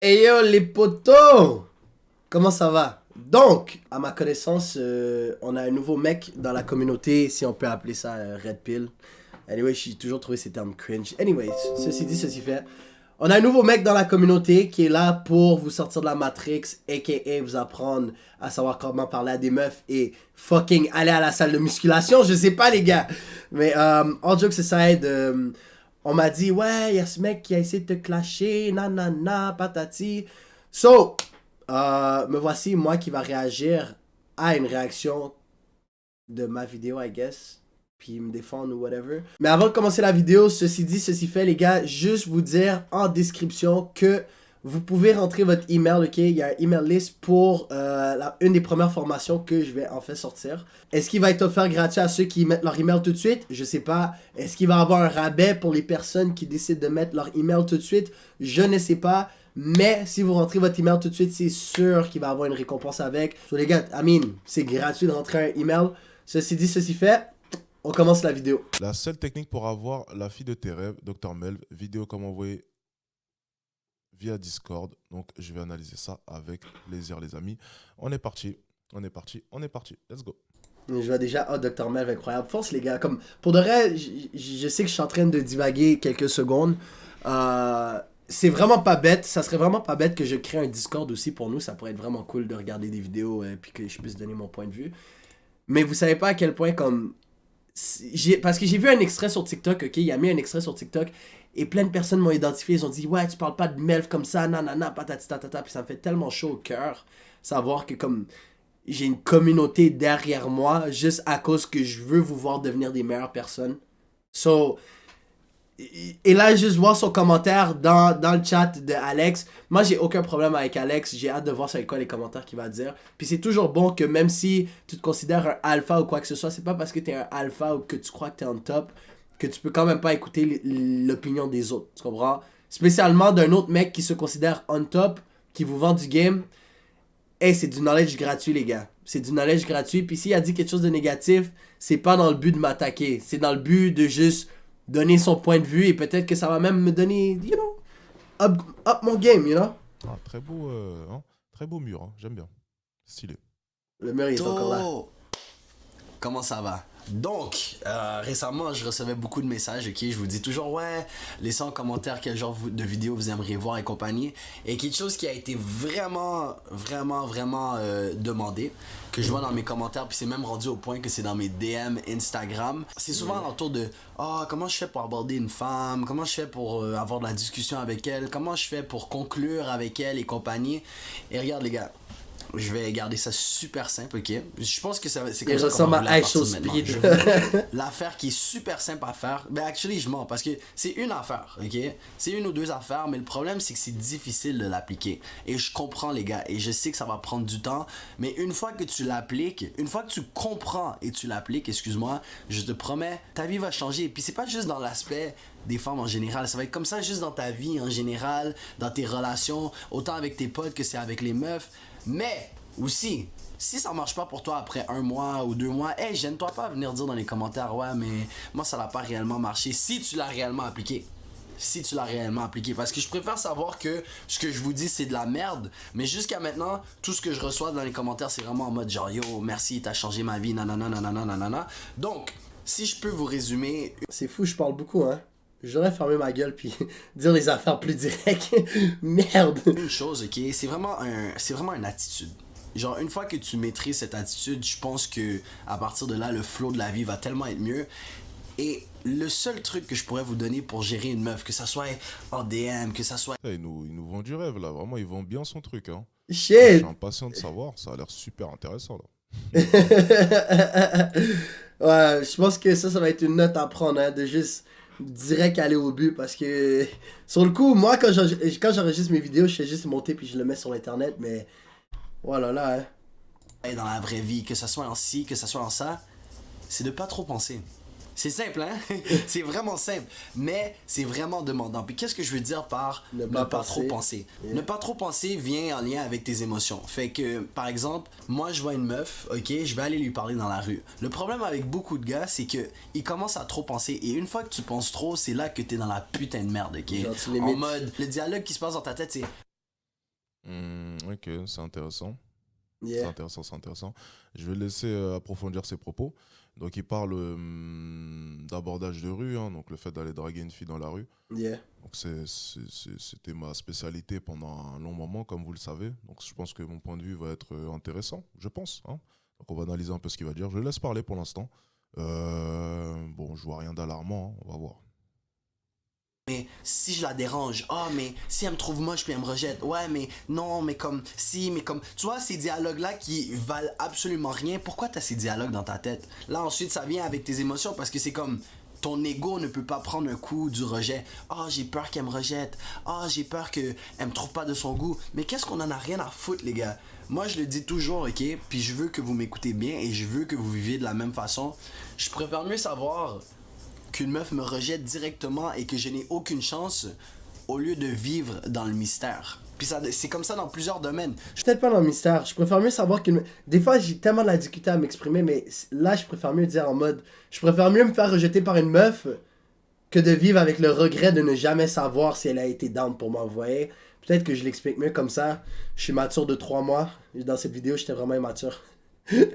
Hey yo les potos! Comment ça va? Donc, à ma connaissance, on a un nouveau mec dans la communauté, si on peut appeler ça Red Pill. Anyway, j'ai toujours trouvé ces termes cringe. Anyway, ceci dit, ceci fait. On a un nouveau mec dans la communauté qui est là pour vous sortir de la Matrix, aka vous apprendre à savoir comment parler à des meufs et fucking aller à la salle de musculation. Je sais pas les gars. Mais all jokes aside, on m'a dit ouais, il y a ce mec qui a essayé de te clasher, nanana, patati. So, me voici moi qui va réagir à une réaction de ma vidéo, I guess. Puis me défendre ou whatever. Mais avant de commencer la vidéo, ceci dit, ceci fait, les gars, juste vous dire en description que vous pouvez rentrer votre email, ok? Il y a un email list pour une des premières formations que je vais en fait sortir. Est-ce qu'il va être offert gratuit à ceux qui mettent leur email tout de suite? Je sais pas. Est-ce qu'il va y avoir un rabais pour les personnes qui décident de mettre leur email tout de suite? Je ne sais pas. Mais si vous rentrez votre email tout de suite, c'est sûr qu'il va y avoir une récompense avec. So les gars, c'est gratuit de rentrer un email. Ceci dit, ceci fait. On commence la vidéo. La seule technique pour avoir la fille de tes rêves, Dr Melv, vidéo comme envoyée via Discord. Donc je vais analyser ça avec plaisir les amis. On est parti, on est parti, on est parti. Let's go. Je vois déjà, oh, Dr Melv, incroyable. Force les gars, comme, pour de vrai, je sais que je suis en train de divaguer quelques secondes. C'est vraiment pas bête, ça serait vraiment pas bête que je crée un Discord aussi pour nous. Ça pourrait être vraiment cool de regarder des vidéos et puis que je puisse donner mon point de vue. Mais vous savez pas à quel point comme... Parce que j'ai vu un extrait sur TikTok, ok, il a mis un extrait sur TikTok et plein de personnes m'ont identifié, ils ont dit ouais tu parles pas de Melv comme ça, nanana, patati tatata, puis ça me fait tellement chaud au cœur, savoir que comme j'ai une communauté derrière moi juste à cause que je veux vous voir devenir des meilleures personnes. So, et là, juste voir son commentaire dans le chat de Alex. Moi, j'ai aucun problème avec Alex. J'ai hâte de voir c'est quoi les commentaires qu'il va dire. Puis c'est toujours bon que même si tu te considères un alpha ou quoi que ce soit, c'est pas parce que t'es un alpha ou que tu crois que t'es en top que tu peux quand même pas écouter l'opinion des autres. Tu comprends? Spécialement d'un autre mec qui se considère on top, qui vous vend du game. Hey, c'est du knowledge gratuit, les gars. C'est du knowledge gratuit. Puis s'il a dit quelque chose de négatif, c'est pas dans le but de m'attaquer. C'est dans le but de juste donner son point de vue et peut-être que ça va même me donner, you know, up mon game, you know. Ah, très beau mur, hein. J'aime bien. Stylé. Le mur il est encore là. Comment ça va? Donc, récemment, je recevais beaucoup de messages, ok? Je vous dis toujours, ouais, laissez en commentaire quel genre de vidéo vous aimeriez voir et compagnie. Et quelque chose qui a été vraiment demandé, que je vois dans mes commentaires, puis c'est même rendu au point que c'est dans mes DM Instagram. C'est souvent autour de, comment je fais pour aborder une femme? Comment je fais pour avoir de la discussion avec elle? Comment je fais pour conclure avec elle et compagnie? Et regarde les gars, je vais garder ça super simple, ok? Je pense que c'est comme ça qu'on va rouler à partir de maintenant. L'affaire qui est super simple à faire, ben actually je mens parce que c'est une affaire, ok? C'est une ou deux affaires, mais le problème c'est que c'est difficile de l'appliquer. Et je comprends les gars, et je sais que ça va prendre du temps, mais une fois que tu l'appliques, une fois que tu comprends et tu l'appliques, excuse-moi, je te promets, ta vie va changer. Et puis c'est pas juste dans l'aspect des femmes en général, ça va être comme ça juste dans ta vie en général, dans tes relations, autant avec tes potes que c'est avec les meufs. Mais aussi, si ça marche pas pour toi après 1 mois ou 2 mois, hey, gêne-toi pas à venir dire dans les commentaires, ouais, mais moi ça n'a pas réellement marché. Si tu l'as réellement appliqué. Si tu l'as réellement appliqué. Parce que je préfère savoir que ce que je vous dis c'est de la merde. Mais jusqu'à maintenant, tout ce que je reçois dans les commentaires, c'est vraiment en mode genre yo, merci, t'as changé ma vie, nanana, nanana, nanana. Donc, si je peux vous résumer. C'est fou, je parle beaucoup, hein. J'aurais fermé ma gueule puis dire les affaires plus directes. Merde. Une chose, ok, c'est vraiment une attitude. Genre, une fois que tu maîtrises cette attitude, je pense que à partir de là, le flow de la vie va tellement être mieux. Et le seul truc que je pourrais vous donner pour gérer une meuf, que ça soit en DM, que ça soit... Ils nous vendent du rêve là, vraiment, ils vendent bien son truc. Hein. Shit. Je suis impatient de savoir, ça a l'air super intéressant là. Ouais, je pense que ça va être une note à prendre, hein, de juste direct aller au but parce que sur le coup, moi quand j'enregistre mes vidéos, je fais juste monter puis je le mets sur internet, mais voilà là, hein. Dans la vraie vie, que ça soit en ci, que ça soit en ça, c'est de pas trop penser. C'est simple, hein? C'est vraiment simple. Mais c'est vraiment demandant. Puis qu'est-ce que je veux dire par ne pas trop penser? Yeah. Ne pas trop penser vient en lien avec tes émotions. Fait que, par exemple, moi je vois une meuf, ok, je vais aller lui parler dans la rue. Le problème avec beaucoup de gars, c'est que ils commencent à trop penser. Et une fois que tu penses trop, c'est là que t'es dans la putain de merde, ok? En mode, le dialogue qui se passe dans ta tête, c'est... Ok, c'est intéressant. C'est Yeah, intéressant, c'est intéressant. Je vais laisser approfondir ses propos. Donc, il parle d'abordage de rue, hein, donc le fait d'aller draguer une fille dans la rue. yeah. Donc, c'était ma spécialité pendant un long moment, comme vous le savez. Donc, je pense que mon point de vue va être intéressant, je pense, hein. Donc, on va analyser un peu ce qu'il va dire. Je le laisse parler pour l'instant. Bon, je vois rien d'alarmant, hein, on va voir. Mais si je la dérange, ah, mais si elle me trouve moche puis elle me rejette, ouais, mais non, mais comme, si, mais comme, tu vois, ces dialogues-là qui valent absolument rien, pourquoi t'as ces dialogues dans ta tête? Là, ensuite, ça vient avec tes émotions parce que c'est comme, ton ego ne peut pas prendre un coup du rejet. Ah, j'ai peur qu'elle me rejette. Ah, j'ai peur qu'elle me trouve pas de son goût. Mais qu'est-ce qu'on en a rien à foutre, les gars? Moi, je le dis toujours, ok? Puis je veux que vous m'écoutez bien et je veux que vous viviez de la même façon. Je préfère mieux savoir qu'une meuf me rejette directement et que je n'ai aucune chance au lieu de vivre dans le mystère. Puis ça, c'est comme ça dans plusieurs domaines. Je suis peut-être pas dans le mystère. Je préfère mieux savoir qu'une... Des fois, j'ai tellement de la difficulté à m'exprimer, mais là, je préfère mieux dire en mode... Je préfère mieux me faire rejeter par une meuf que de vivre avec le regret de ne jamais savoir si elle a été down pour moi, vous voyez? Peut-être que je l'explique mieux comme ça. Je suis mature de 3 mois. Dans cette vidéo, j'étais vraiment immature. Je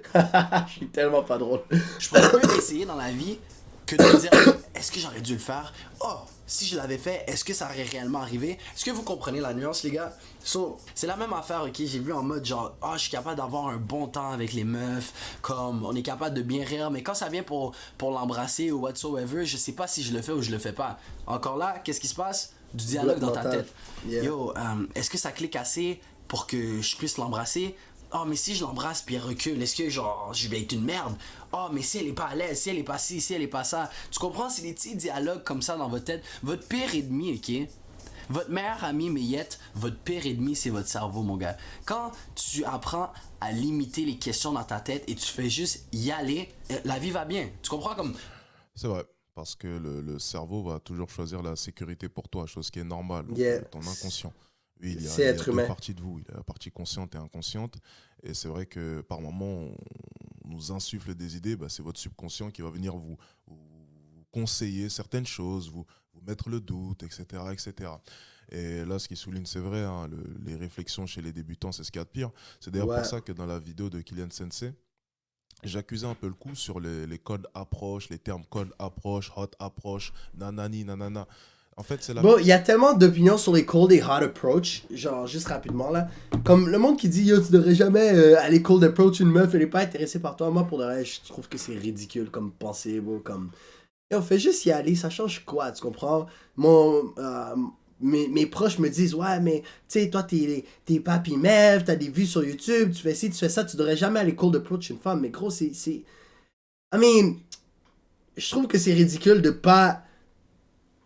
suis tellement pas drôle. Je pourrais mieux essayer dans la vie que de dire est-ce que j'aurais dû le faire? Oh, si je l'avais fait, est-ce que ça aurait réellement arrivé? Est-ce que vous comprenez la nuance, les gars? So, c'est la même affaire, ok? J'ai vu en mode genre, ah, je suis capable d'avoir un bon temps avec les meufs, comme on est capable de bien rire, mais quand ça vient pour l'embrasser ou whatsoever, je sais pas si je le fais ou je le fais pas. Encore là, qu'est-ce qui se passe? Du dialogue dans ta Mental. tête. Yeah. Yo, est-ce que ça clique assez pour que je puisse l'embrasser? Oh, mais si je l'embrasse puis elle recule, est-ce que genre je vais être une merde? Oh, mais si elle est pas à l'aise, si elle est pas ci, si elle est pas ça. Tu comprends? C'est des petits dialogues comme ça dans votre tête. Votre pire ennemi, ok? Votre meilleur ami, Mayette, votre pire ennemi, c'est votre cerveau, mon gars. Quand tu apprends à limiter les questions dans ta tête et tu fais juste y aller, la vie va bien. Tu comprends? Comme C'est vrai, parce que le cerveau va toujours choisir la sécurité pour toi, chose qui est normale, donc, Yeah. ton inconscient. Oui, C'est il y a être deux humain. parties de vous, il y a la partie consciente et inconsciente, et c'est vrai que par moments, on nous insuffle des idées, bah, c'est votre subconscient qui va venir vous conseiller certaines choses, vous mettre le doute, etc., etc. Et là, ce qui souligne, c'est vrai, hein, les réflexions chez les débutants, c'est ce qu'il y a de pire. C'est d'ailleurs Ouais. pour ça que dans la vidéo de Kylian Sensei, j'accusais un peu le coup sur les codes approche, les termes code approche, hot approche, nanani, nanana. En fait, c'est la... Bon, il y a tellement d'opinions sur les cold et hot approach. Genre, juste rapidement là. Comme le monde qui dit, yo, tu devrais jamais aller cold approach une meuf, elle est pas intéressée par toi. Moi, pour de vrai, je trouve que c'est ridicule comme pensée, bro. Comme, on fait juste y aller, ça change quoi, tu comprends? Mes proches me disent, ouais, mais tu sais, toi, t'es papi meuf, t'as des vues sur YouTube, tu fais ci, tu fais ça, tu devrais jamais aller cold approach une femme. Mais gros, I mean, je trouve que c'est ridicule de pas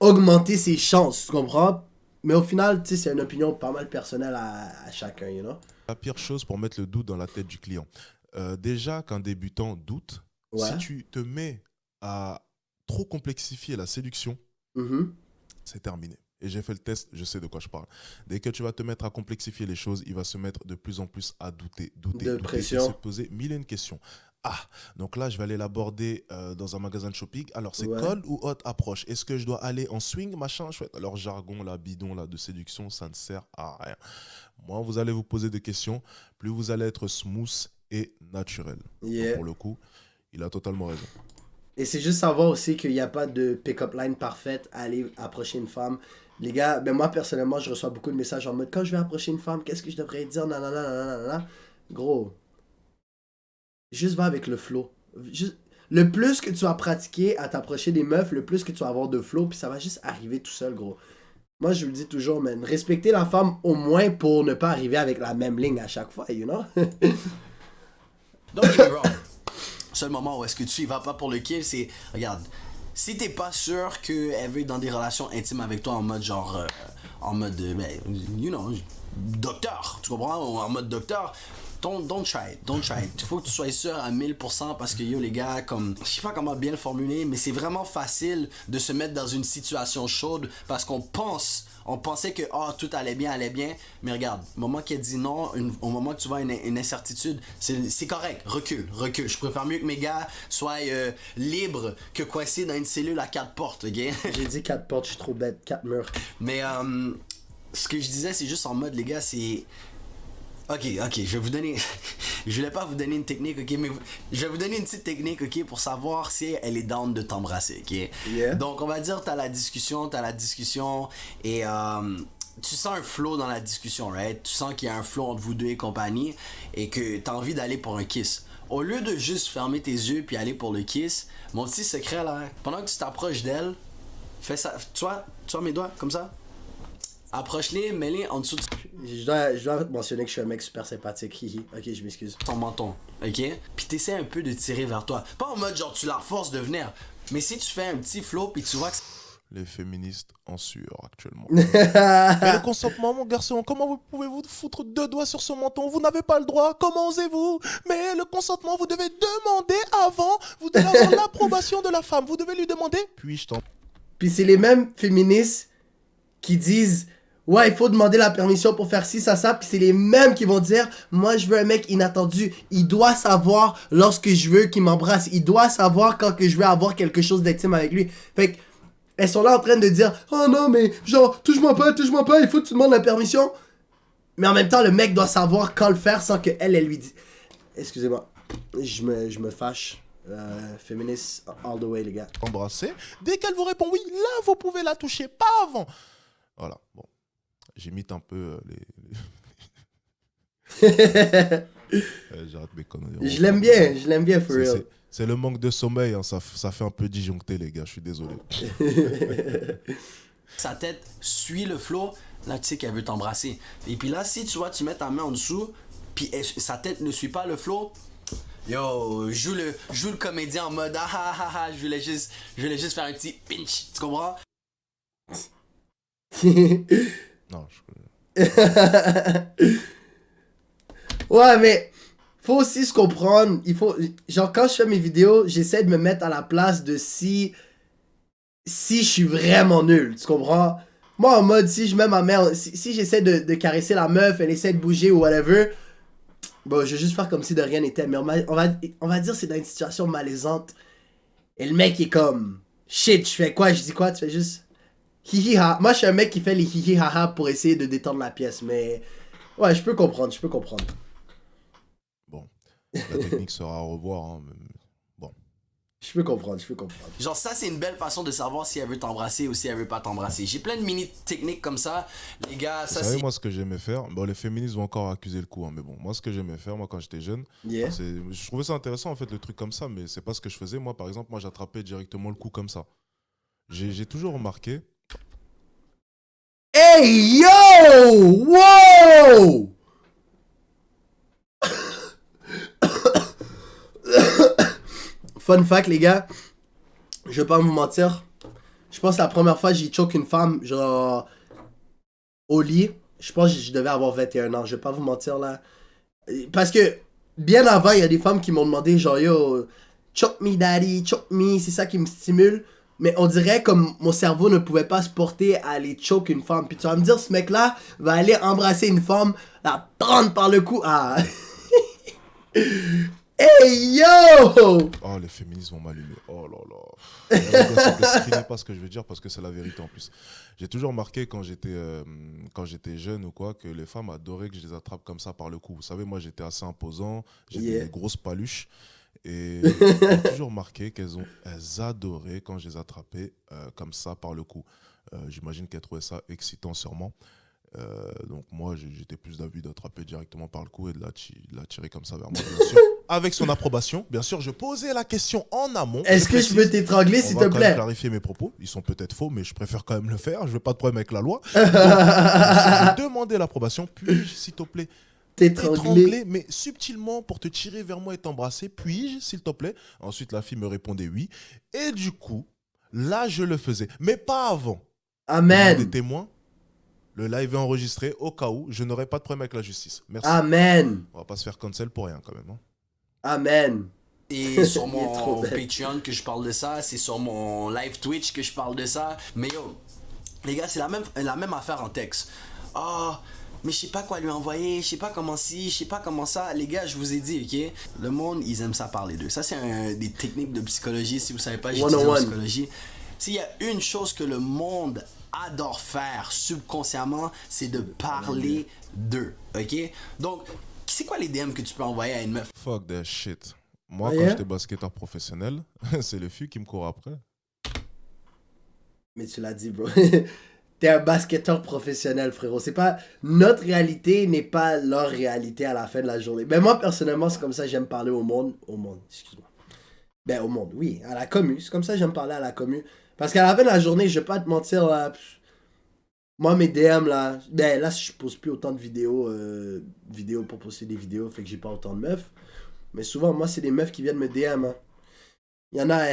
augmenter ses chances, tu comprends? Mais au final, tu sais, c'est une opinion pas mal personnelle à chacun, you know? la pire chose pour mettre le doute dans la tête du client. Déjà, qu'un débutant doute, Ouais. si tu te mets à trop complexifier la séduction, Mhm. c'est terminé. Et j'ai fait le test, je sais de quoi je parle. Dès que tu vas te mettre à complexifier les choses, il va se mettre de plus en plus à douter, De et pression. se poser mille et une questions. Ah, donc là, je vais aller l'aborder dans un magasin de shopping. Alors, c'est Ouais. cold ou hot approche? Est-ce que je dois aller en swing, machin, chouette? Alors, jargon, là, bidon, là, de séduction, ça ne sert à rien. Moins vous allez vous poser des questions, plus vous allez être smooth et naturel. Donc, Yeah. pour le coup, il a totalement raison. Et c'est juste savoir aussi qu'il n'y a pas de pick-up line parfaite à aller approcher une femme. Les gars, ben moi personnellement, je reçois beaucoup de messages en mode quand je vais approcher une femme, qu'est-ce que je devrais dire? Nanana, nanana, nanana. Gros, juste va avec le flow. Le plus que tu vas pratiquer à t'approcher des meufs, le plus que tu vas avoir de flow, puis ça va juste arriver tout seul, gros. Moi, je le dis toujours, man, respecter la femme au moins pour ne pas arriver avec la même ligne à chaque fois, you know? don't get me wrong. Seul moment où est-ce que tu y vas pas pour le kill, c'est, regarde, si t'es pas sûr qu'elle veut être dans des relations intimes avec toi en mode genre, ben, you know, docteur, tu comprends, ou en mode docteur, don't try it. Il faut que tu sois sûr à 1000% parce que yo les gars, comme, je sais pas comment bien le formuler, mais c'est vraiment facile de se mettre dans une situation chaude parce qu'on pensait que tout allait bien, mais regarde, au moment qu'elle dit non, au moment que tu vois une incertitude, c'est correct, recule. Je préfère mieux que mes gars soient libres que coincés dans une cellule à 4 portes, ok? J'ai dit 4 portes, je suis trop bête, 4 murs. Mais ce que je disais, c'est juste en mode, les gars, c'est... Ok, je vais vous donner... je voulais pas vous donner une technique, ok, mais je vais vous donner une petite technique, ok, pour savoir si elle est down de t'embrasser, ok. Yeah. Donc, on va dire, t'as la discussion, et tu sens un flow dans la discussion, right? Tu sens qu'il y a un flow entre vous deux et compagnie, et que t'as envie d'aller pour un kiss. Au lieu de juste fermer tes yeux puis aller pour le kiss, mon petit secret, là, pendant que tu t'approches d'elle, fais ça, tu vois mes doigts, comme ça? Approche-les, mets-les en dessous de Je dois mentionner que je suis un mec super sympathique. Hihi. Ok, je m'excuse. ton menton, ok? Puis t'essaies un peu de tirer vers toi. Pas en mode genre tu la forces de venir, mais si tu fais un petit flow puis tu vois que Les féministes en sueur actuellement. Mais le consentement, mon garçon, comment vous pouvez-vous foutre 2 doigts sur son menton? Vous n'avez pas le droit, comment osez-vous? Mais le consentement, vous devez demander avant, vous devez avoir l'approbation de la femme, vous devez lui demander, puis-je t'en... Puis c'est les mêmes féministes qui disent ouais, il faut demander la permission pour faire ci, ça, puis c'est les mêmes qui vont dire moi je veux un mec inattendu, il doit savoir lorsque je veux qu'il m'embrasse, il doit savoir quand que je veux avoir quelque chose d'intime avec lui. Fait que elles sont là en train de dire oh non mais genre touche-moi pas, il faut que tu demandes la permission. Mais en même temps le mec doit savoir quand le faire sans que elle lui dise. Excusez-moi, je me fâche. Féministe all the way les gars. embrasser. Dès qu'elle vous répond oui, là vous pouvez la toucher, pas avant. Voilà, bon. J'imite un peu j'arrête mes conneries. Je l'aime bien for real. C'est le manque de sommeil, hein, ça fait un peu disjoncté les gars, je suis désolé. sa tête suit le flow, là tu sais qu'elle veut t'embrasser. Et puis là, si tu vois, tu mets ta main en dessous, puis sa tête ne suit pas le flow, yo, joue le comédien en mode ah ah ah ah, je voulais juste faire un petit pinch, tu comprends? Non, Ouais, mais faut aussi se comprendre. Il faut, genre, quand je fais mes vidéos, j'essaie de me mettre à la place de si je suis vraiment nul. Tu comprends? Moi, en mode, si je mets ma main, si j'essaie de caresser la meuf, elle essaie de bouger ou whatever, bon, je vais juste faire comme si de rien n'était. Mais on va dire c'est dans une situation malaisante. Et le mec est comme shit, je fais quoi? Je dis quoi? Tu fais juste hihi ha. Moi, je suis un mec qui fait les hihi ha ha pour essayer de détendre la pièce. Mais ouais, je peux comprendre. Bon, la technique sera à revoir. Hein, mais bon. Je peux comprendre. Genre ça, c'est une belle façon de savoir si elle veut t'embrasser ou si elle veut pas t'embrasser. J'ai plein de mini techniques comme ça, les gars. Vous Ça savez, c'est... moi, ce que j'aimais faire, bon, les féministes vont encore accuser le coup, hein, mais bon, moi, ce que j'aimais faire, moi, quand j'étais jeune, Yeah. je trouvais ça intéressant, en fait, le truc comme ça, mais c'est pas ce que je faisais. Moi, par exemple, j'attrapais directement le coup comme ça. J'ai toujours remarqué. Hey yo! Wow! Fun fact, les gars, je vais pas vous mentir. Je pense que la première fois j'ai choqué une femme, genre, au lit. Je pense que je devais avoir 21 ans. Je vais pas vous mentir là. Parce que, bien avant, il y a des femmes qui m'ont demandé, genre, yo, choke me daddy, choke me, c'est ça qui me stimule. Mais on dirait comme mon cerveau ne pouvait pas se porter à aller choke une femme. Puis tu vas me dire, ce mec-là va aller embrasser une femme, la prendre par le cou. Ah! Hey yo! Oh, les féministes vont m'allumer. Oh là là. Ne screenez pas ce que je veux dire parce que c'est la vérité en plus. J'ai toujours remarqué quand j'étais jeune ou quoi que les femmes adoraient que je les attrape comme ça par le cou. Vous savez, moi j'étais assez imposant, j'étais des grosses paluches. Et j'ai toujours remarqué qu'elles adoraient quand je les attrapais comme ça par le cou. J'imagine qu'elles trouvaient ça excitant sûrement. Donc moi j'étais plus d'avis d'attraper directement par le cou et de la tirer comme ça vers moi, bien sûr. Avec son approbation, bien sûr, je posais la question en amont. Est-ce que je peux t'étrangler s'il te On va plaît? clarifier mes propos, ils sont peut-être faux, mais je préfère quand même le faire, je veux pas de problème avec la loi. Donc, je demandais l'approbation, puis-je, s'il te plaît, t'étrangler, mais subtilement pour te tirer vers moi et t'embrasser, puis-je, s'il te plaît? Ensuite, la fille me répondait oui, et du coup, là, je le faisais, mais pas avant. Amen. Des témoins. Le live est enregistré au cas où je n'aurai pas de problème avec la justice. Merci. Amen. On va pas se faire cancel pour rien quand même. Hein. Amen. Et sur Il est mon trop bête. Patreon que je parle de ça, c'est sur mon live Twitch que je parle de ça. Mais yo, les gars, c'est la même affaire en texte. Ah, mais je sais pas quoi lui envoyer, je sais pas comment ci, je sais pas comment ça. Les gars, je vous ai dit, ok? Le monde, ils aiment ça parler d'eux. Ça, c'est des techniques de psychologie. Si vous savez pas, j'étudie en 101. psychologie. S'il y a une chose que le monde adorent faire subconsciemment, c'est de parler d'eux, ok? Donc, c'est quoi les DM que tu peux envoyer à une meuf? Fuck that shit. Moi, Ah, quand yeah? j'étais basketteur professionnel, c'est les filles qui me courent après. Mais tu l'as dit, bro. T'es un basketteur professionnel, frérot. C'est pas... Notre réalité n'est pas leur réalité à la fin de la journée. Mais moi, personnellement, c'est comme ça que j'aime parler au monde. Au monde, excuse-moi. Ben, au monde, oui. À la commu. C'est comme ça que j'aime parler à la commu. Parce qu'à la fin de la journée, je vais pas te mentir, là... Moi, mes DM, là... Ben, là, je pose plus autant de vidéos pour poster des vidéos. Fait que j'ai pas autant de meufs. Mais souvent, moi, c'est des meufs qui viennent me DM, hein. Il y en a...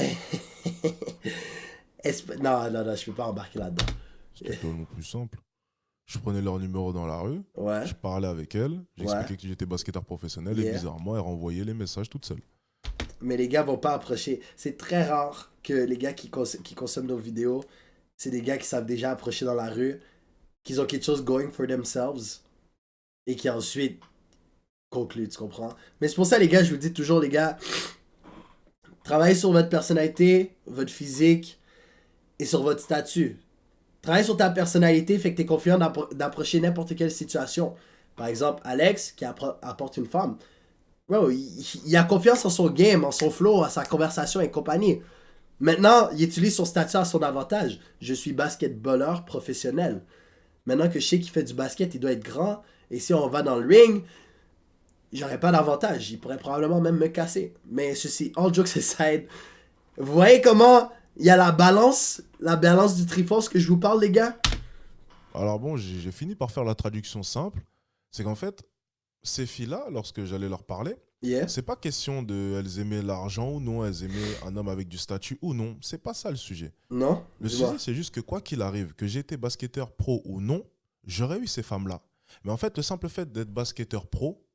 Non, je peux pas embarquer là-dedans. C'était tellement plus simple. Je prenais leur numéro dans la rue, Ouais. je parlais avec elles, j'expliquais Ouais. que j'étais basketteur professionnel Yeah. et bizarrement, elles renvoyaient les messages toutes seules. Mais les gars vont pas approcher. C'est très rare que les gars qui consomment nos vidéos, c'est des gars qui savent déjà approcher dans la rue, qu'ils ont quelque chose going for themselves et qui ensuite concluent, tu comprends? Mais c'est pour ça, les gars, je vous dis toujours, les gars, travaillez sur votre personnalité, votre physique et sur votre statut. Travaille sur ta personnalité, fait que tu es confiant d'approcher n'importe quelle situation. Par exemple, Alex, qui apporte une femme. Bro, il a confiance en son game, en son flow, en sa conversation et compagnie. Maintenant, il utilise son statut à son avantage. Je suis basketballeur professionnel. Maintenant que je sais qu'il fait du basket, il doit être grand. Et si on va dans le ring, j'aurais pas d'avantage. Il pourrait probablement même me casser. Mais ceci, all jokes aside, vous voyez comment il y a la balance du Triforce que je vous parle, les gars? Alors bon, j'ai fini par faire la traduction simple. C'est qu'en fait, ces filles-là, lorsque j'allais leur parler, Yeah. c'est pas question de elles aimaient l'argent ou non, elles aimaient un homme avec du statut ou non. C'est pas ça le sujet. Non? Le Dis-moi. sujet, c'est juste que quoi qu'il arrive, que j'étais basketteur pro ou non, j'aurais eu ces femmes-là. Mais en fait, le simple fait d'être basketteur pro,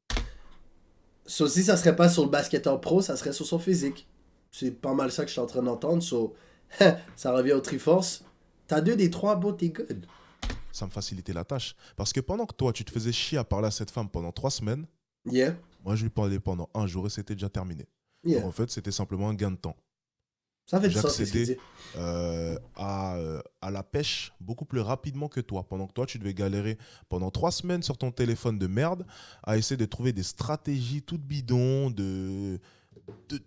So, si ça serait pas sur le basketteur pro, ça serait sur son physique. C'est pas mal ça que je suis en train d'entendre. So, ça revient au Triforce. T'as 2 des 3, beau, t'es good. ça me facilitait la tâche. Parce que pendant que toi, tu te faisais chier à parler à cette femme pendant 3 semaines, Yeah. moi, je lui parlais pendant 1 jour et c'était déjà terminé. Yeah. Donc, en fait, c'était simplement un gain de temps. Ça fait du sens, ce que tu J'accédais dis. à la pêche beaucoup plus rapidement que toi. Pendant que toi, tu devais galérer pendant 3 semaines sur ton téléphone de merde à essayer de trouver des stratégies toutes bidons, de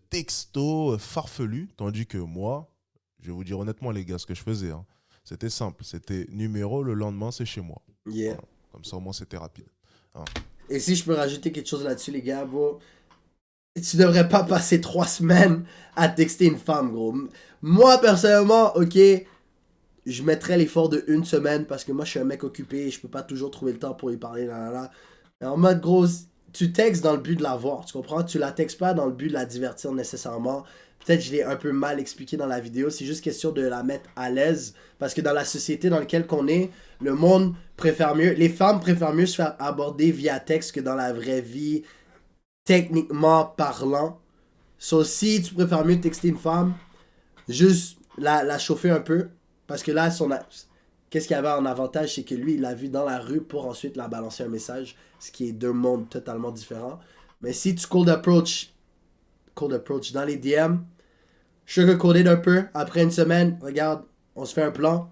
textos farfelus. Tandis que moi, je vais vous dire honnêtement, les gars, ce que je faisais, hein, c'était simple. C'était numéro, le lendemain, c'est chez moi. Yeah. Voilà. Comme ça, au moins, c'était rapide. Et si je peux rajouter quelque chose là-dessus, les gars, bro, tu devrais pas passer 3 semaines à texter une femme, gros. Moi, personnellement, ok, je mettrais l'effort de 1 semaine parce que moi, je suis un mec occupé et je peux pas toujours trouver le temps pour lui parler, là, là, là. Mais en mode, gros, tu textes dans le but de la voir, tu comprends? Tu la textes pas dans le but de la divertir nécessairement. Peut-être que je l'ai un peu mal expliqué dans la vidéo. C'est juste question de la mettre à l'aise. Parce que dans la société dans laquelle on est, le monde préfère mieux... Les femmes préfèrent mieux se faire aborder via texte que dans la vraie vie, techniquement parlant. So, si tu préfères mieux texter une femme, juste la chauffer un peu. Parce que là, qu'est-ce qu'il y avait en avantage, c'est que lui, il l'a vu dans la rue pour ensuite la balancer un message. Ce qui est 2 mondes totalement différents. Mais si tu cold approach dans les DM, sugarcoat it un peu, après 1 semaine, regarde, on se fait un plan.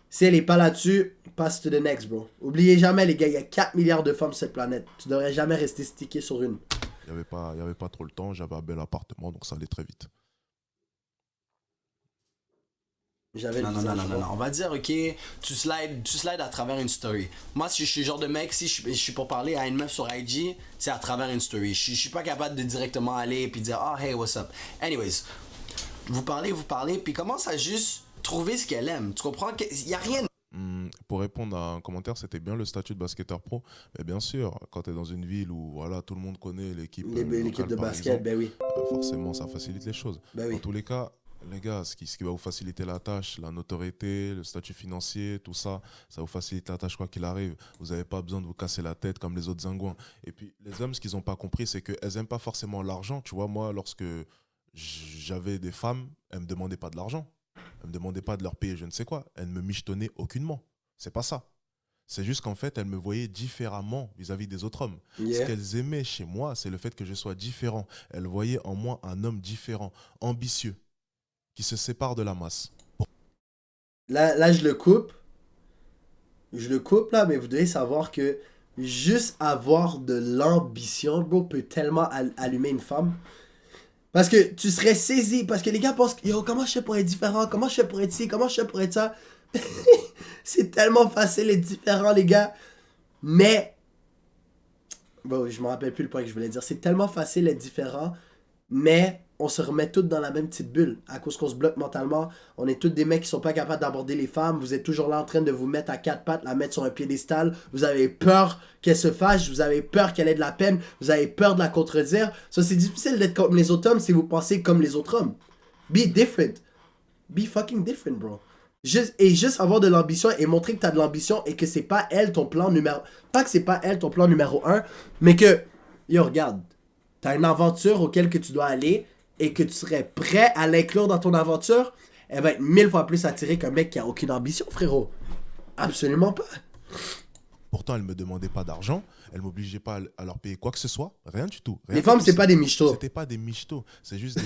Si elle est pas là-dessus, pass to the next, bro. Oubliez jamais, les gars, il y a 4 milliards de femmes sur cette planète. Tu devrais jamais rester stické sur une. Il n'y avait pas trop le temps, j'avais un bel appartement, donc ça allait très vite. J'avais le Non, visage rond. On va dire, ok, tu slides à travers une story. Moi, si je suis le genre de mec, si je suis pour parler à une meuf sur IG, c'est à travers une story. Je suis pas capable de directement aller et dire, oh, hey, what's up? Anyways, vous parlez, puis commence à juste trouver ce qu'elle aime. Tu comprends? Il y a rien. Pour répondre à un commentaire, c'était bien le statut de basketteur pro. Mais bien sûr, quand tu es dans une ville où voilà, tout le monde connaît l'équipe L'équipe locale, de par basket, exemple, ben oui. forcément, ça facilite les choses. Ben oui. Dans tous les cas, les gars, ce qui va vous faciliter la tâche, la notoriété, le statut financier, tout ça, ça vous facilite la tâche quoi qu'il arrive. Vous n'avez pas besoin de vous casser la tête comme les autres zingouins. Et puis, les hommes, ce qu'ils n'ont pas compris, c'est qu'elles n'aiment pas forcément l'argent. Tu vois, moi, lorsque j'avais des femmes, elles ne me demandaient pas de l'argent. Elles ne me demandaient pas de leur payer je ne sais quoi. Elles ne me michetonnaient aucunement. C'est pas ça. C'est juste qu'en fait, elles me voyaient différemment vis-à-vis des autres hommes. Yeah. Ce qu'elles aimaient chez moi, c'est le fait que je sois différent. Elles voyaient en moi un homme différent, ambitieux, qui se sépare de la masse. Là, je le coupe. Je le coupe, là, mais vous devez savoir que juste avoir de l'ambition, bro, peut tellement allumer une femme. Parce que tu serais saisi. Parce que les gars pensent, yo, comment je fais pour être différent? Comment je fais pour être ci? Comment je fais pour être ça? C'est tellement facile d'être différent, les gars. Mais, bon, je me rappelle plus le point que je voulais dire. C'est tellement facile d'être différent, mais on se remet tous dans la même petite bulle. À cause qu'on se bloque mentalement, on est tous des mecs qui sont pas capables d'aborder les femmes. Vous êtes toujours là en train de vous mettre à quatre pattes, la mettre sur un piédestal. Vous avez peur qu'elle se fâche, vous avez peur qu'elle ait de la peine, vous avez peur de la contredire. Ça, c'est difficile d'être comme les autres hommes si vous pensez comme les autres hommes. Be different. Be fucking different, bro. Juste avoir de l'ambition et montrer que t'as de l'ambition et que c'est pas elle ton plan numéro... Pas que c'est pas elle ton plan numéro 1, mais que, yo, regarde, t'as une aventure auquel que tu dois aller et que tu serais prêt à l'inclure dans ton aventure, elle va être 1000 fois plus attirée qu'un mec qui a aucune ambition, frérot. Absolument pas. Pourtant, elle me demandait pas d'argent, elle m'obligeait pas à leur payer quoi que ce soit, rien du tout. Rien Les du femmes, tout. c'est pas des michtos. C'était pas des michtos, c'est juste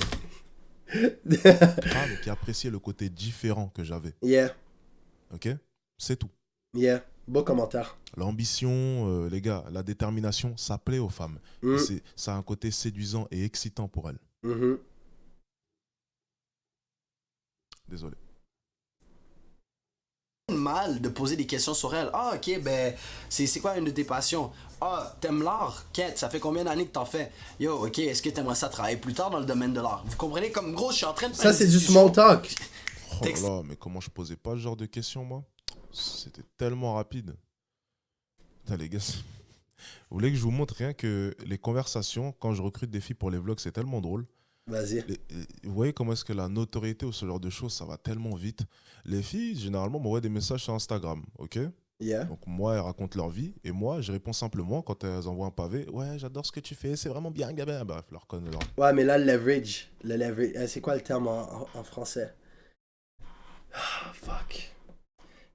des femmes qui appréciaient le côté différent que j'avais. Yeah, Ok? C'est tout. yeah. Beau commentaire. L'ambition, les gars, la détermination, ça plaît aux femmes. Mm. Ça a un côté séduisant et excitant pour elles. Mhm. Désolé. Mal de poser des questions sur elle. Ah, ok, ben, c'est quoi une de tes passions? Ah, t'aimes l'art? Quête, ça fait combien d'années que t'en fais? Yo, ok, est-ce que t'aimerais ça travailler plus tard dans le domaine de l'art? Vous comprenez? Comme gros, je suis en train de faire Ça, une c'est du discussion. small talk. Oh Texte. là là, mais comment je posais pas ce genre de questions, moi? C'était tellement rapide. Putain, les gars, vous voulez que je vous montre rien que les conversations, quand je recrute des filles pour les vlogs, c'est tellement drôle. Vas-y. Vous voyez comment est-ce que la notoriété ou ce genre de choses, ça va tellement vite. Les filles, généralement, m'envoient des messages sur Instagram, ok? Yeah. Donc moi, elles racontent leur vie, et moi, je réponds simplement quand elles envoient un pavé. Ouais, j'adore ce que tu fais, c'est vraiment bien, gamin. Bref, leur conne, leur... Ouais, mais là, le leverage. C'est quoi le terme en français? Ah, fuck.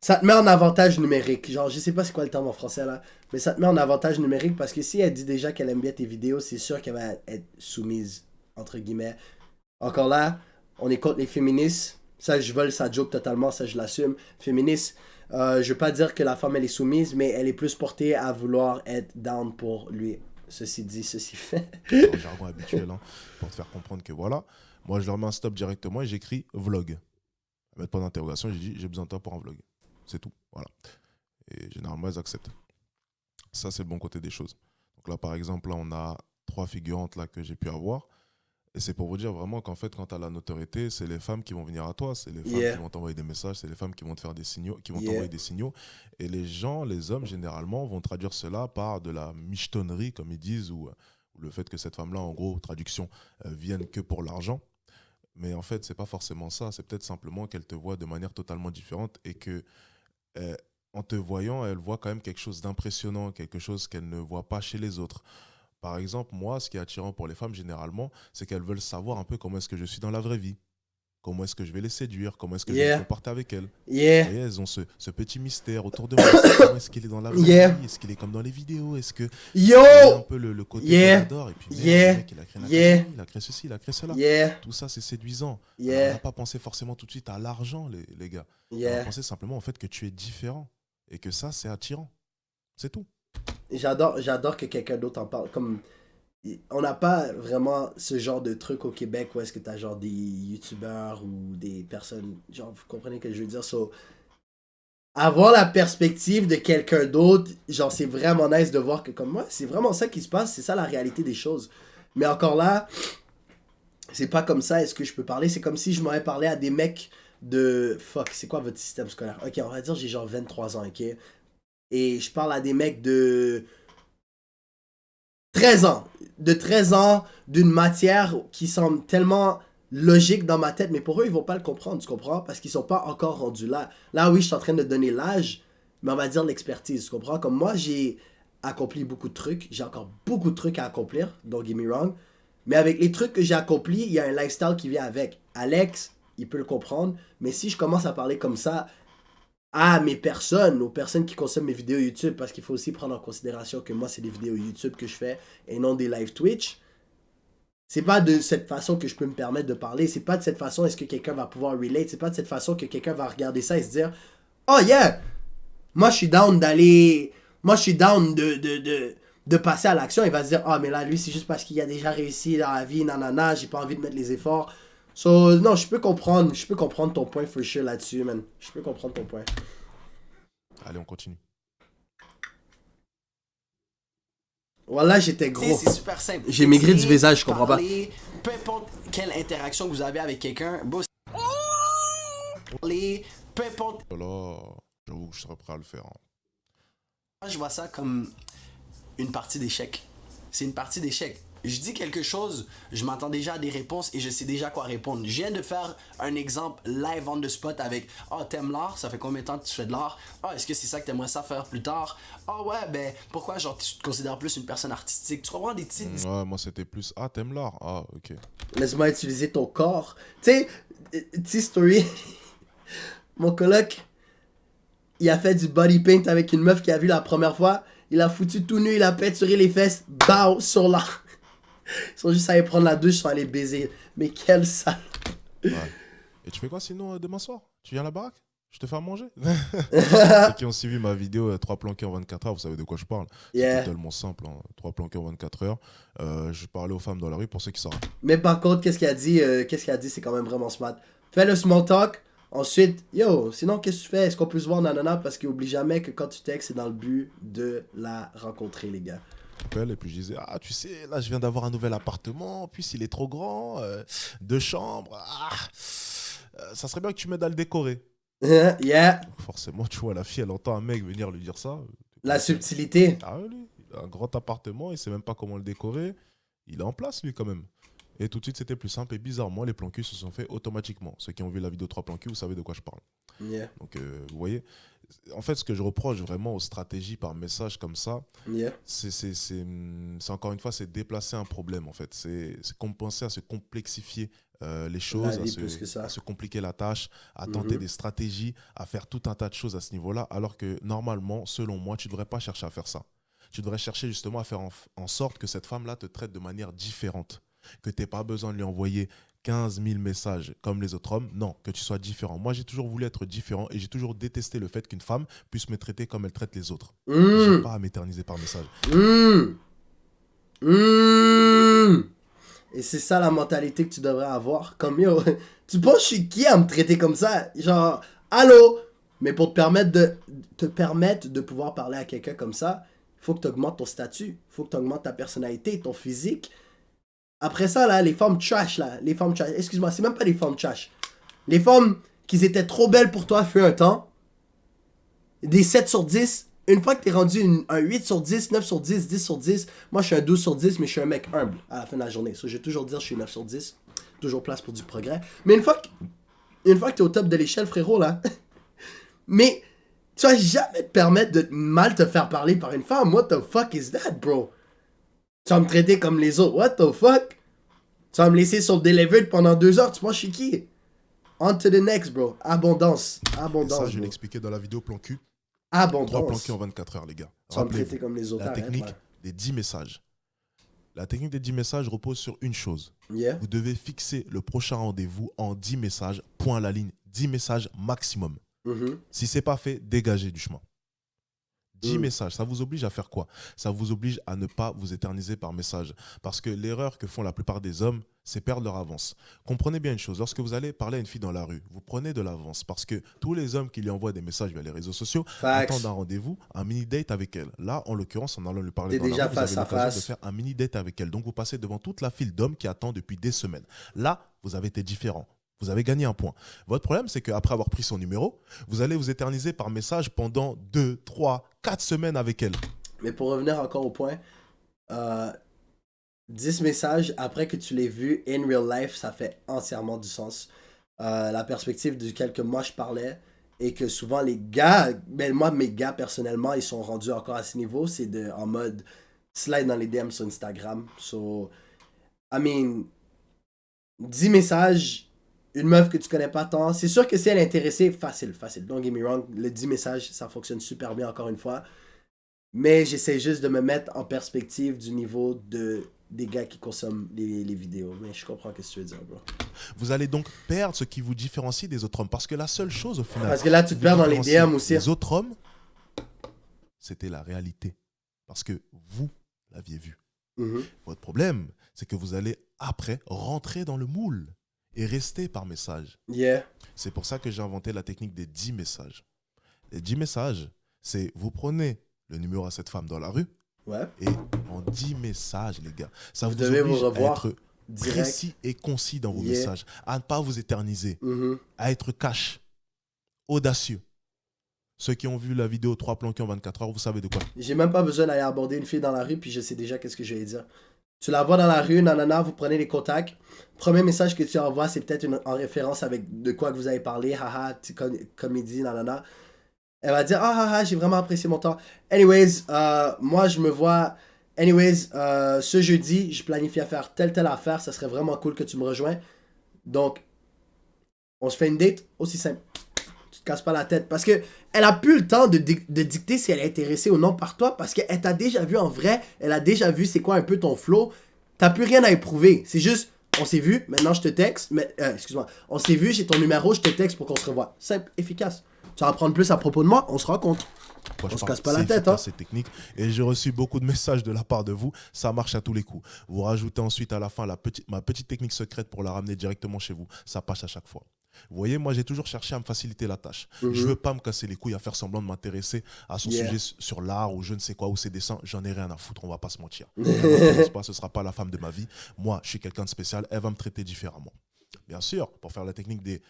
Ça te met en avantage numérique. Genre, je sais pas c'est quoi le terme en français là, mais ça te met en avantage numérique parce que si elle dit déjà qu'elle aime bien tes vidéos, c'est sûr qu'elle va être soumise, entre guillemets. Encore là, on est contre les féministes. Ça, je vole sa joke totalement, ça, je l'assume. Féministe, je veux pas dire que la femme, elle est soumise, mais elle est plus portée à vouloir être down pour lui. Ceci dit, ceci fait. leur jargon habituel, hein, pour te faire comprendre que voilà. Moi, je leur mets un stop directement et j'écris vlog. Mettre pas d'interrogation, j'ai dit j'ai besoin de toi pour un vlog. C'est tout, voilà. Et généralement, elles acceptent. Ça, c'est le bon côté des choses. Donc là, par exemple, là, on a 3 figurantes là, que j'ai pu avoir. Et c'est pour vous dire vraiment qu'en fait, quand tu as la notoriété, c'est les femmes qui vont venir à toi, c'est les femmes Yeah. qui vont t'envoyer des messages, c'est les femmes qui vont te faire des signaux, qui vont Yeah. t'envoyer des signaux. Et les gens, les hommes, généralement, vont traduire cela par de la michetonnerie, comme ils disent, ou le fait que cette femme-là, en gros, traduction, vienne que pour l'argent. Mais en fait, c'est pas forcément ça. C'est peut-être simplement qu'elle te voit de manière totalement différente et que euh, en te voyant, elle voit quand même quelque chose d'impressionnant, quelque chose qu'elle ne voit pas chez les autres. Par exemple, moi, ce qui est attirant pour les femmes, généralement, c'est qu'elles veulent savoir un peu comment est-ce que je suis dans la vraie vie. Comment est-ce que je vais les séduire, comment est-ce que je vais Yeah. me comporter avec elles. Vous Yeah. voyez, elles ont ce petit mystère autour de moi. Comment est-ce qu'il est dans la vraie Yeah. vie? Est-ce qu'il est comme dans les vidéos? Est-ce que Yo! il y a un peu le côté Yeah. qu'on adore? Et puis, merde, Yeah. le mec, il a créé Yeah. l'académie, il a créé ceci, il a créé cela. Yeah. Tout ça, c'est séduisant. Alors, on Yeah. n'a pas pensé forcément tout de suite à l'argent, les gars. On a Yeah. pensé simplement au fait que tu es différent et que ça, c'est attirant. C'est tout. J'adore que quelqu'un d'autre en parle. Comme, on n'a pas vraiment ce genre de truc au Québec où est-ce que t'as genre des youtubeurs ou des personnes, genre, vous comprenez ce que je veux dire? So, avoir la perspective de quelqu'un d'autre, genre, c'est vraiment nice de voir que comme moi, c'est vraiment ça qui se passe, c'est ça la réalité des choses. Mais encore là, c'est pas comme ça, est-ce que je peux parler? C'est comme si je m'aurais parlé à des mecs de... Fuck, c'est quoi votre système scolaire? Ok, on va dire j'ai genre 23 ans, ok? Et je parle à des mecs de 13 ans. De 13 ans, d'une matière qui semble tellement logique dans ma tête, mais pour eux, ils vont pas le comprendre, tu comprends? Parce qu'ils sont pas encore rendus là. Là, oui, je suis en train de donner l'âge, mais on va dire l'expertise, tu comprends? Comme moi, j'ai accompli beaucoup de trucs, j'ai encore beaucoup de trucs à accomplir, don't get me wrong, mais avec les trucs que j'ai accomplis, il y a un lifestyle qui vient avec. Alex, il peut le comprendre, mais si je commence à parler comme ça à mes personnes, aux personnes qui consomment mes vidéos YouTube, parce qu'il faut aussi prendre en considération que moi, c'est des vidéos YouTube que je fais et non des live Twitch, C'est pas de cette façon que je peux me permettre de parler. C'est pas de cette façon est-ce que quelqu'un va pouvoir relate. C'est pas de cette façon que quelqu'un va regarder ça et se dire oh yeah, moi je suis down d'aller. Moi je suis down de passer à l'action. Il va se dire oh mais là lui c'est juste parce qu'il a déjà réussi dans la vie, nanana, j'ai pas envie de mettre les efforts. So non, je peux comprendre ton point for sure là-dessus, man. Je peux comprendre ton point. Allez, on continue. Voilà, j'étais gros. C'est super simple. J'ai maigri du visage, je comprends pas. Peu importe quelle interaction que vous avez avec quelqu'un, peu importe. Voilà, j'avoue que je serais prêt à le faire. Hein. Moi, je vois ça comme une partie d'échec. C'est une partie d'échec. Je dis quelque chose, je m'attends déjà à des réponses et je sais déjà quoi répondre. Je viens de faire un exemple live on the spot avec « Ah, t'aimes l'art? Ça fait combien de temps que tu fais de l'art? Ah, est-ce que c'est ça que t'aimerais ça faire plus tard? Ah ouais, ben pourquoi genre tu te considères plus une personne artistique? » Tu comprends des petites... Ouais, moi c'était plus « Ah, t'aimes l'art? Ah, ok. » Laisse-moi utiliser ton corps. Tu sais, petite story. Mon coloc, il a fait du body paint avec une meuf qu'il a vu la première fois. Il a foutu tout nu, il a peinturé les fesses. Bao, sur l'art. Ils sont juste allés prendre la douche, ils sont allés baiser. Mais quel sale. Ouais. Et tu fais quoi sinon demain soir? Tu viens à la baraque? Je te fais à manger. Ceux qui ont suivi ma vidéo 3 planqués en 24 heures, vous savez de quoi je parle. Yeah. C'est tellement simple. Hein. 3 planqués en 24 heures. Je parlais aux femmes dans la rue pour ceux qui savent. Mais par contre, qu'est-ce qu'il a dit? C'est quand même vraiment smart. Fais le small talk. Ensuite, yo, sinon, qu'est-ce que tu fais? Est-ce qu'on peut se voir, nanana? Parce qu'il oublie jamais que quand tu textes, c'est dans le but de la rencontrer, les gars. Et puis je disais, ah, tu sais, là, je viens d'avoir un nouvel appartement. Puis il est trop grand. 2 chambres. Ça serait bien que tu m'aides à le décorer. Yeah. Donc, forcément, tu vois, la fille, elle entend un mec venir lui dire ça. La subtilité. Ah oui, lui, il a un grand appartement, il sait même pas comment le décorer. Il est en place, lui, quand même. Et tout de suite, c'était plus simple. Et bizarrement, les plans cul se sont faits automatiquement. Ceux qui ont vu la vidéo 3 plans cul, vous savez de quoi je parle. Yeah. Donc, vous voyez, en fait, ce que je reproche vraiment aux stratégies par message comme ça, Yeah. c'est encore une fois, c'est déplacer un problème, en fait. C'est compenser à se complexifier les choses, à se compliquer la tâche, à tenter des stratégies, à faire tout un tas de choses à ce niveau-là, alors que normalement, selon moi, tu ne devrais pas chercher à faire ça. Tu devrais chercher justement à faire en sorte que cette femme-là te traite de manière différente, que tu n'aies pas besoin de lui envoyer 15 000 messages comme les autres hommes. Non, que tu sois différent. Moi, j'ai toujours voulu être différent et j'ai toujours détesté le fait qu'une femme puisse me traiter comme elle traite les autres. Je n'ai pas à m'éterniser par message. Et c'est ça la mentalité que tu devrais avoir. Comme yo, tu penses je suis qui à me traiter comme ça? Genre, allô? Mais pour te permettre de pouvoir parler à quelqu'un comme ça, il faut que tu augmentes ton statut. Il faut que tu augmentes ta personnalité, ton physique. Après ça, là, les femmes trash, là. Les femmes trash. Excuse-moi, c'est même pas les femmes trash. Les femmes qui étaient trop belles pour toi, fut un temps. Des 7 sur 10. Une fois que t'es rendu un 8 sur 10, 9 sur 10, 10 sur 10, moi je suis un 12 sur 10, mais je suis un mec humble à la fin de la journée. So, je vais toujours dire que je suis 9 sur 10. Toujours place pour du progrès. Mais une fois que t'es au top de l'échelle, frérot, là. Mais tu vas jamais te permettre de mal te faire parler par une femme. What the fuck is that, bro? Tu vas me traiter comme les autres. What the fuck? Tu vas me laisser sur Delivered pendant 2 heures. Tu penses je suis qui? On to the next, bro. Abondance. Abondance. Et ça, je bro. l'expliquais dans la vidéo plan cul. Abondance. 3 plans cul en 24 heures, les gars. Tu vas me traiter comme les autres. La arrête, technique là. des 10 messages. La technique des 10 messages repose sur une chose. Yeah. Vous devez fixer le prochain rendez-vous en 10 messages, point à la ligne. 10 messages maximum. Si c'est pas fait, dégagez du chemin. 10 messages, ça vous oblige à faire quoi? Ça vous oblige à ne pas vous éterniser par message. Parce que l'erreur que font la plupart des hommes, c'est perdre leur avance. Comprenez bien une chose, lorsque vous allez parler à une fille dans la rue, vous prenez de l'avance. Parce que tous les hommes qui lui envoient des messages via les réseaux sociaux attendent un rendez-vous, un mini-date avec elle. Là, en l'occurrence, en allant lui parler dans la rue, vous avez l'occasion de faire un mini-date avec elle. Donc, vous passez devant toute la file d'hommes qui attendent depuis des semaines. Là, vous avez été différent. Vous avez gagné un point. Votre problème, c'est qu'après avoir pris son numéro, vous allez vous éterniser par message pendant 2, 3, 4 semaines avec elle. Mais pour revenir encore au point, 10 messages après que tu l'aies vu in real life, ça fait entièrement du sens. La perspective duquel que moi je parlais et que souvent les gars, ben moi mes gars personnellement, ils sont rendus encore à ce niveau, c'est en mode slide dans les DM sur Instagram. So, I mean, 10 messages, une meuf que tu connais pas tant, c'est sûr que si elle est intéressée, facile. Don't get me wrong, le 10 messages, ça fonctionne super bien encore une fois. Mais j'essaie juste de me mettre en perspective du niveau de des gars qui consomment les vidéos. Mais je comprends ce que tu veux dire, bro. Vous allez donc perdre ce qui vous différencie des autres hommes. Parce que la seule chose, au final... Parce que là, tu te perds dans les DM aussi. Les autres hommes, c'était la réalité. Parce que vous l'aviez vu. Votre problème, c'est que vous allez, après, rentrer dans le moule et rester par message. Yeah. C'est pour ça que j'ai inventé la technique des 10 messages. Les 10 messages, c'est vous prenez le numéro à cette femme dans la rue et en 10 messages, les gars. Ça vous devez oblige vous revoir à être direct. précis et concis dans vos messages, à ne pas vous éterniser, à être cash, audacieux. Ceux qui ont vu la vidéo 3 planqués en 24 heures, vous savez de quoi. J'ai même pas besoin d'aller aborder une fille dans la rue, puis je sais déjà qu'est-ce que je vais dire. Tu la vois dans la rue, nanana, vous prenez les contacts. Premier message que tu envoies, c'est peut-être en référence avec de quoi que vous avez parlé, haha, comédie, nanana. Elle va dire, ah, j'ai vraiment apprécié mon temps. Anyways, moi, je me vois... Anyways, ce jeudi, je planifie à faire telle affaire. Ça serait vraiment cool que tu me rejoins. Donc, on se fait une date aussi simple. Tu te casses pas la tête. Parce que elle a plus le temps de dicter si elle est intéressée ou non par toi. Parce qu'elle t'a déjà vu en vrai. Elle a déjà vu c'est quoi un peu ton flow. T'as plus rien à éprouver. C'est juste, on s'est vu, maintenant je te texte. Excuse-moi. On s'est vu, j'ai ton numéro, je te texte pour qu'on se revoie. Simple, efficace. Tu vas apprendre plus à propos de moi, on se rencontre. On se casse pas la tête, hein. C'est technique. Et j'ai reçu beaucoup de messages de la part de vous. Ça marche à tous les coups. Vous rajoutez ensuite à la fin ma petite technique secrète pour la ramener directement chez vous. Ça passe à chaque fois. Vous voyez, moi, j'ai toujours cherché à me faciliter la tâche. Je veux pas me casser les couilles à faire semblant de m'intéresser à son sujet sur l'art ou je ne sais quoi, ou ses dessins. J'en ai rien à foutre, on va pas se mentir. Ce sera pas la femme de ma vie. Moi, je suis quelqu'un de spécial. Elle va me traiter différemment. Bien sûr, pour faire la technique des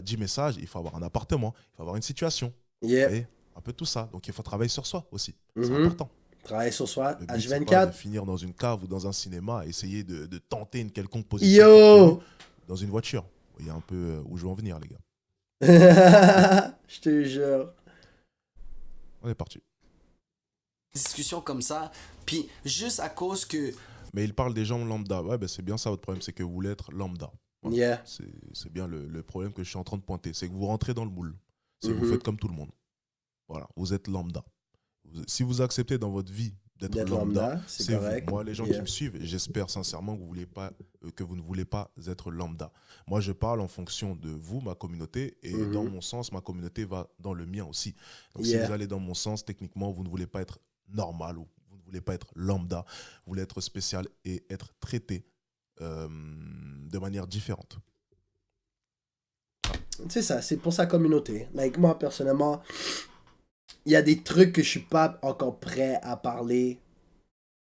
10 messages, il faut avoir un appartement, il faut avoir une situation. Et un peu tout ça. Donc, il faut travailler sur soi aussi. C'est important. Travailler sur soi, le but, H24. c'est pas de finir dans une cave ou dans un cinéma, essayer de tenter une quelconque position dans une voiture. Il y a un peu où je veux en venir, les gars. Je te jure. On est parti. Discussion comme ça, puis juste à cause que... Mais il parle des gens lambda. Ouais, ben c'est bien ça votre problème, c'est que vous voulez être lambda. Voilà. C'est bien le problème que je suis en train de pointer. C'est que vous rentrez dans le moule. C'est que vous faites comme tout le monde. Voilà, vous êtes lambda. Si vous acceptez dans votre vie d'être lambda, c'est correct. Moi, les gens qui me suivent, j'espère sincèrement que vous ne voulez pas être lambda. Moi, je parle en fonction de vous, ma communauté, et dans mon sens, ma communauté va dans le mien aussi. Donc, si vous allez dans mon sens, techniquement, vous ne voulez pas être normal ou vous ne voulez pas être lambda, vous voulez être spécial et être traité de manière différente. C'est ça, c'est pour sa communauté. Like, moi, personnellement, il y a des trucs que je suis pas encore prêt à parler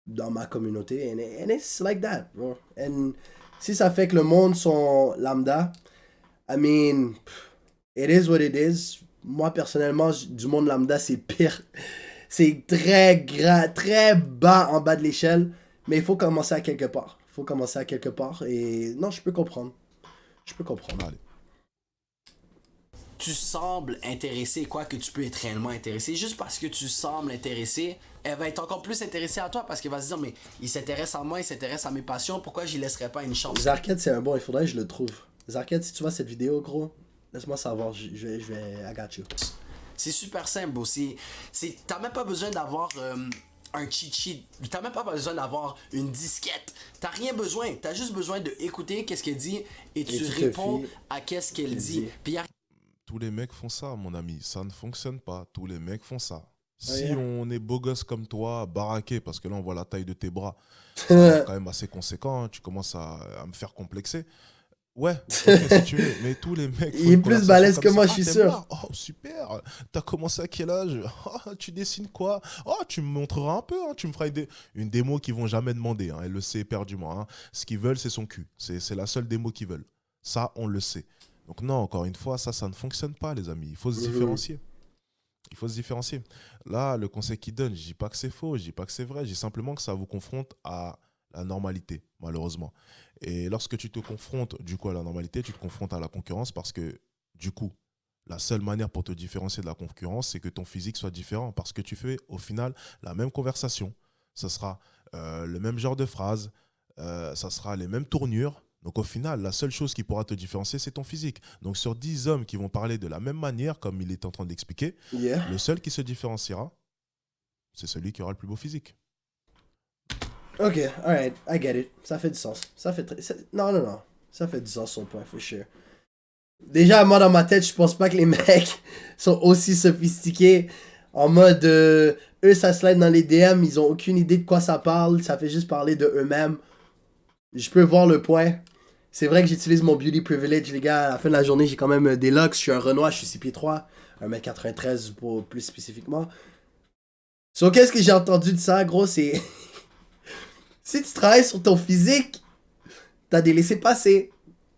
dans ma communauté. And it's like that, bro. And si ça fait que le monde sont lambda, I mean, it is what it is. Moi, personnellement, du monde lambda, c'est pire. C'est très bas en bas de l'échelle. Mais il faut commencer à quelque part. Et non, je peux comprendre. Allez. Tu sembles intéressé, quoi que tu peux être réellement intéressé. Juste parce que tu sembles intéressé, elle va être encore plus intéressée à toi parce qu'elle va se dire, mais il s'intéresse à moi, il s'intéresse à mes passions, pourquoi je ne laisserais pas une chance? Zarked, c'est un bon, il faudrait que je le trouve. Zarked, si tu vois cette vidéo, gros, laisse-moi savoir, je vais, I got you. C'est super simple aussi. T'as même pas besoin d'avoir un cheat sheet. T'as même pas besoin d'avoir une disquette. T'as rien besoin. T'as juste besoin d'écouter qu'est-ce qu'elle dit et tu réponds à qu'est-ce qu'elle dit. Puis tous les mecs font ça, mon ami. Ça ne fonctionne pas. Tous les mecs font ça. Si on est beau gosse comme toi, baraqué, parce que là, on voit la taille de tes bras, c'est quand même assez conséquent. Hein. Tu commences à me faire complexer. Ouais, okay, si tu veux, mais tous les mecs... Il est plus balèze que moi, je suis sûr. Oh, super. T'as commencé à quel âge? Oh, tu dessines quoi? Oh, tu me montreras un peu. Hein. Tu me feras une démo qu'ils vont jamais demander. Hein. Elle le sait éperdument. Hein. Ce qu'ils veulent, c'est son cul. C'est la seule démo qu'ils veulent. Ça, on le sait. Donc non, encore une fois, ça ne fonctionne pas, les amis. Il faut se différencier. Il faut se différencier. Là, le conseil qu'il donne, je dis pas que c'est faux, je dis pas que c'est vrai, je dis simplement que ça vous confronte à la normalité, malheureusement. Et lorsque tu te confrontes, du coup, à la normalité, tu te confrontes à la concurrence parce que, du coup, la seule manière pour te différencier de la concurrence, c'est que ton physique soit différent parce que tu fais, au final, la même conversation. Ça sera le même genre de phrase, ça sera les mêmes tournures. Donc au final, la seule chose qui pourra te différencier, c'est ton physique. Donc sur 10 hommes qui vont parler de la même manière, comme il est en train d'expliquer, le seul qui se différenciera, c'est celui qui aura le plus beau physique. Ok, alright, I get it. Ça fait du sens. Non. Ça fait du sens son point, for sure. Déjà, moi, dans ma tête, je pense pas que les mecs sont aussi sophistiqués en mode eux, ça slide dans les DM, ils ont aucune idée de quoi ça parle, ça fait juste parler de eux-mêmes. Je peux voir le point. C'est vrai que j'utilise mon beauty privilege, les gars. À la fin de la journée, j'ai quand même des locks. Je suis un Renoir, je suis 6 pieds 3, 1m93 pour plus spécifiquement. So, qu'est-ce que j'ai entendu de ça, gros, c'est... si tu travailles sur ton physique, t'as des laissés-passer.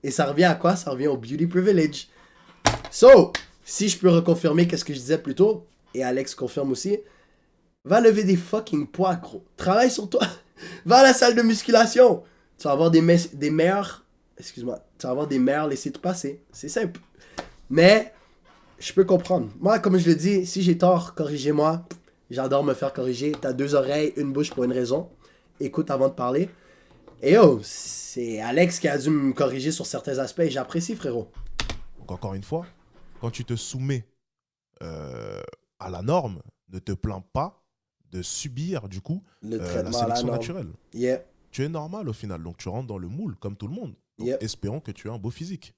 Et ça revient à quoi? Ça revient au beauty privilege. So, si je peux reconfirmer qu'est-ce que je disais plus tôt, et Alex confirme aussi, va lever des fucking poids, gros. Travaille sur toi. Va à la salle de musculation. Tu vas avoir des meilleurs... Excuse-moi. Tu vas avoir des meilleurs laissés-passer. C'est simple. Mais, je peux comprendre. Moi, comme je le dis, si j'ai tort, corrigez-moi. J'adore me faire corriger. T'as 2 oreilles, une bouche pour une raison. Écoute avant de parler. Et yo, c'est Alex qui a dû me corriger sur certains aspects et j'apprécie, frérot. Donc encore une fois, quand tu te soumets à la norme, ne te plains pas de subir du coup Le la traitement à la sélection norme. naturelle. Yeah. Tu es normal au final, donc tu rentres dans le moule comme tout le monde. Donc, Yeah. espérons que tu aies un beau physique.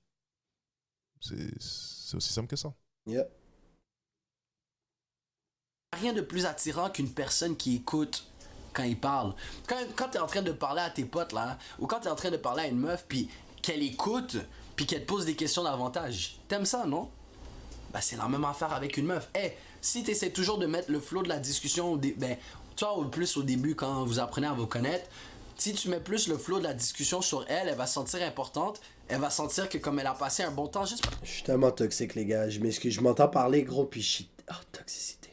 C'est aussi simple que ça. Yeah. Rien de plus attirant qu'une personne qui écoute quand il parle. Quand t'es en train de parler à tes potes, là, ou quand t'es en train de parler à une meuf, puis qu'elle écoute, puis qu'elle te pose des questions davantage. T'aimes ça, non? Ben, c'est la même affaire avec une meuf. Hey, si t'essaies toujours de mettre le flow de la discussion, ben, tu vois, au plus au début, quand vous apprenez à vous connaître, si tu mets plus le flow de la discussion sur elle, elle va se sentir importante, elle va sentir que comme elle a passé un bon temps, juste... Je suis tellement toxique, les gars. Je m'excuse. Je m'entends parler, gros, puis je suis... Oh, toxicité.